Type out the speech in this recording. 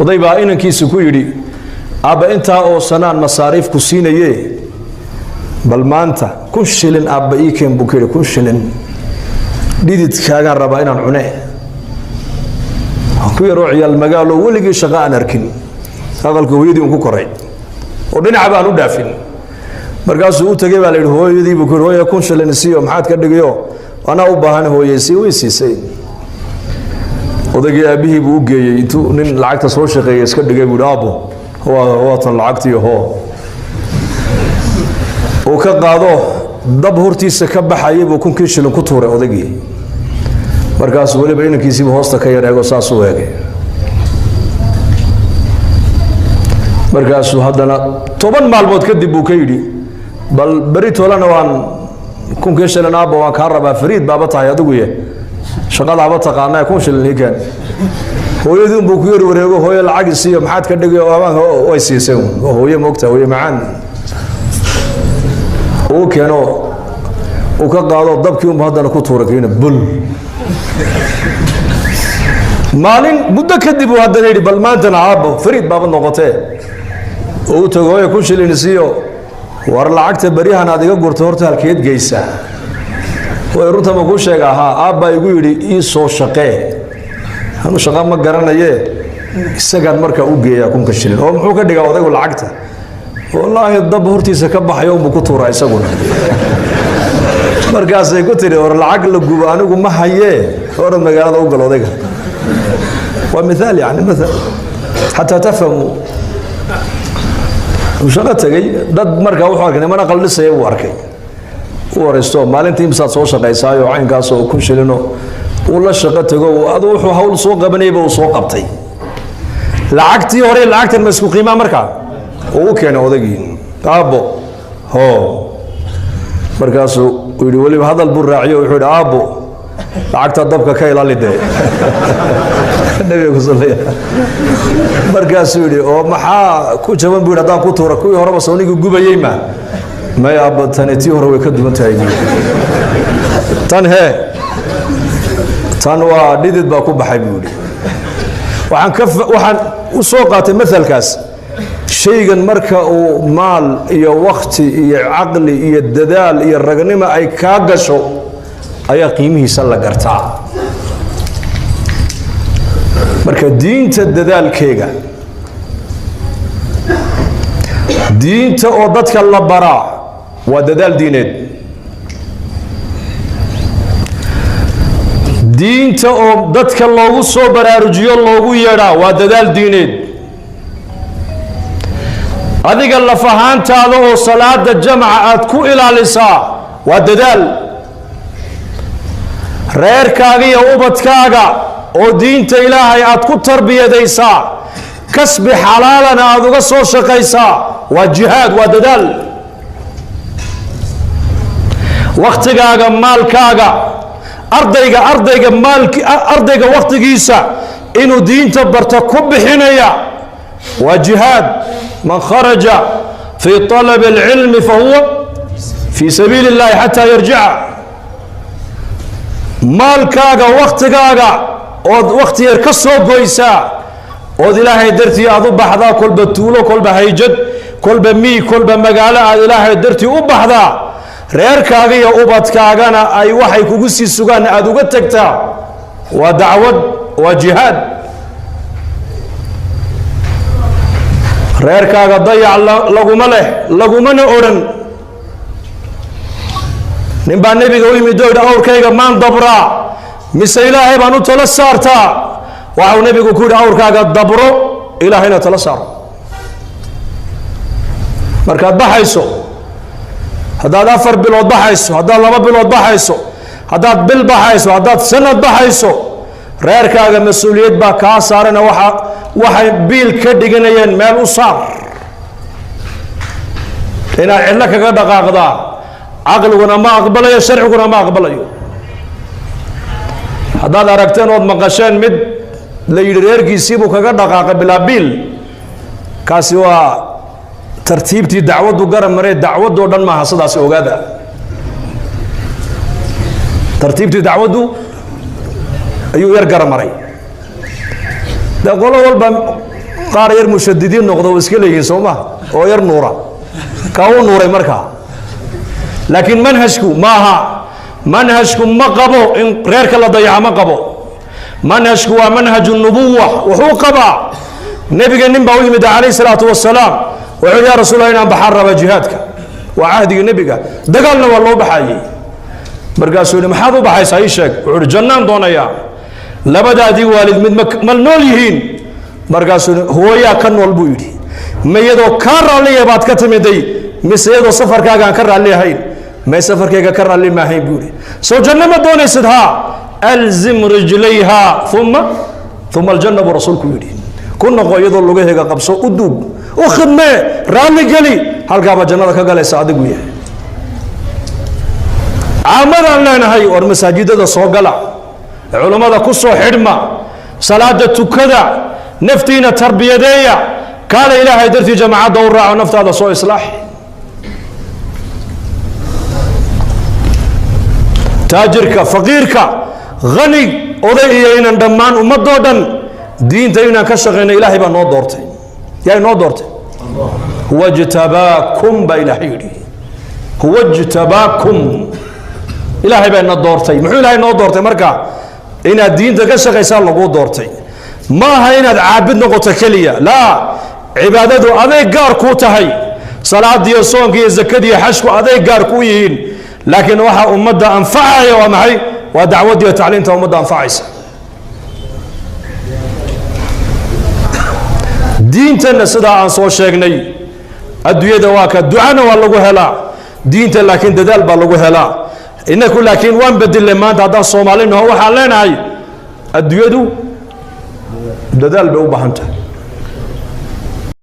oday baa inankiisa ku yidhi aabba intaa oo sanaan masaariif ku siinaye bal maanta 1,000 shilin aabba ii keen buu ku yidhi 1,000 shilin dhididkaagaan rabaa inaan cune ku yaroo ciyaal magaalo weligii shaqo aan arkin aqalka hooyadii uun ku koray oo dhinaca baan u dhaafin markaasuu u tagay baa la yidhi hooyadii buu ku yidhi hooya 1,000 shilin siiyo maxaad ka dhigayo anaa u baahan hooyaysii way siisay odaygii aabihii buu u geeyey intuu nin lacagta soo shaqeeyay iska dhigay buu aabbo waatan lacagtii hoo uu ka qaado dab hortiisa ka baxayay buu 1,000 shilin ku tuuray odaygii markaasuu weliba inankiisiiba hoosta ka yareego saas u eegay markaasuu haddana 10 maalmood kadib buu ka yidhi bal beri toolana waan 1,000 shilin aabba waan kaa rabaa fariid baaba tahay adiguye shaqadaaba taqaanaa 1,000 shilin ii keen hooyadii unbuu ku yari wareego hooyo lacag isiiyo maxaad ka dhigay habaanka way siisay hooye moogta hooye macaan uu keeno uu ka qaado dabkii unba haddana ku tuuray kiina bul maalin muddo kadib uu haddana yidhi bal maantana aabbo fariid baaba noqotee oo u tago hooye 1,000 shilin isiiyo war lacagta beryahan aad iga gurto horta halkeed geysaa way runta ma ku sheega ahaa aabba igu yidhi ii soo shaqee anu shaqa ma garanaye isagaan markaa u geeyaa 1,000 shilin oo muxuu ka dhigaa odaygu lacagta wallaahi dab hortiisa ka baxayo unbuu ku tuuraa isaguna markaasay ku tiri war lacag la gubo anigu ma hayee hore magaalada u gal odayga waa mithaal yani mathal xataa tafhamu shaqo tagay dad markaa wuxuu arkay nimana qaldhisaya uu arkay u waraysto maalintii imsaad soo shaqaysaayo caynkaas oo 1,000 shilino uu la shaqo tago aduu wuxuu hawl soo qabanayba uu soo qabtay lacagtii hore lacagtan ma isku qiimaa markaa oo u keenay odaygii aabbo hoo markaasuu yidhi weliba hadal buu raaciyo wuxuu yidhi aabbo lacagta dabka ka ilaali dee nabiga sallallahu markaasuu yidhi oo maxaa ku jaban buu yidhi haddaan ku tuura kuwii horeba soonigii gubayey ma may aabba tani tii hore way ka duwan tahay tan hee tan waa dhidid baa ku baxay buu yidhi waxaan u soo qaatay mathalkaas shaygan marka uu maal iyo waqti iyo caqli iyo dadaal iyo ragnimo ay kaa gasho ayaa qiimihiisa la gartaa marka diinta dadaalkeega diinta oo dadka la baraa waa dadaal diineed diinta oo dadka loogu soo baraarujiyo loogu yeedhaa waa dadaal diineed adiga lafahaantaada oo salaada jamaca aad ku ilaalisaa waa dadaal reerkaaga iyo ubadkaaga oo diinta ilaahay aad ku tarbiyadaysaa kasbi xalaalana aad uga soo shaqaysaa waa jihaad waa dadaal waqtigaaga maalkaaga ardayga waqtigiisa inuu diinta barta ku bixinaya waa jihaad man kharaja fi طalab العلم fahuwa fi sabiili الlahi xataa yarjica maalkaaga waqtigaaga ood waqti yar ka soo goysaa ood ilaahay dartii aad u baxdaa kolba tuulo kolba hayjad kolba mii kolba magaalo aad ilaahay dartii u baxdaa reerkaaga iyo ubadkaagana ay waxay kugu sii sugaan aad uga tagtaa waa dacwad waa jihaad reerkaaga dayac laguma leh lagumana odhan nin baa nebiga u yimid oo yidhi awrkayga maan dabraa mise ilaahay baan u tala saartaa waxau nebigu ku yidhi awrkaaga dabro ilaahayna tala saaro markaad baxayso haddaad 4 bilood baxayso haddaad 2 bilood baxayso haddaad bil baxayso haddaad sanad baxayso reerkaaga mas-uuliyad baa kaa saarana waxay biil ka dhiganayeen meel u saar inaad cidlo kaga dhaqaaqdaa caqliguna ma aqbalayo sharciguna ma aqbalayo haddaad aragteen ood maqasheen mid la yidhi reerkiisiibuu kaga dhaqaaqay bilaa biil kaasi waa tartiibtii dacwaddu garan maree dacwaddoo dhan maaha sidaas ogaada tartiibtii dacwaddu ayuu yar garan maray de qolo walba qaar yar mushadidiin noqdo oo iska leeyihiin Soomaa oo yar nuura ka uu nuuray markaa laakiin manhajku maaha manhajku ma qabo in reerka la dayaco ma qabo manhajku waa manhaju nubuwa wuxuu qabaa nabiga nin baa u yimid alayhi salaatu wassalaam wuxuu yaa rasuulallah inaan baxar raba jihaadka waa ahdiga nabiga dagaalna waa loo baxayay markaasuu yidhi maxaad u baxaysaa ii sheeg wuxuu yidhi jannaan doonayaa labadaadii waalid mid ma nool yihiin markaasuu hooyaa ka nool buu yidhi ma iyadoo kaa raalliya baad ka timiday mise iyadoo safarkaagaan ka raalli ahayn may safarkayga ka raalli maahayn buu yidhi soo janno ma doonaysid haa alzim rijlayha uma aljanna buu rasuulku yidhi ku noqo iyadoo lugaheega qabso u duug u khidmee raalli geli halkaabaa jannada ka galaysa adigu yahay caamadaan leenahay war masaajidada soo gala culummada ku soo xidhma salaada tukada naftiina tarbiyadeeya kaala ilaahay dartii jamaacadda u raaco naftaada soo islaaxi taajirka faqiirka hanig oday iyo inan dhammaan ummadoo dhan diinta inaan ka shaqayno ilaahay baa noo doortay yaa noo doortay huwa jtabaakum baa ilaahay yidhi huwa jtabaakum ilaahay baa na doortay muxuu ilaahay noo doortay marka inaad diinta ka shaqaysaa lagu doortay ma aha inaad caabid noqoto keliya laa cibaadadu aday gaar kuu tahay salaadiyo soonka iyo zakada iyo xajku aday gaar kuu yihiin laakiin waxa ummadda anfacaya waa maxay waa dacwadda iyo tacliinta ummadda anfacaysa diintana sidaa aan soo sheegnay adduunyada waa ka ducana waa lagu helaa diinta laakiin dadaal baa lagu helaa inaku laakiin waan bedelle maanta haddaan Soomaalinaho waxaan leenahay adduunyadu dadaal bay u baahan tahay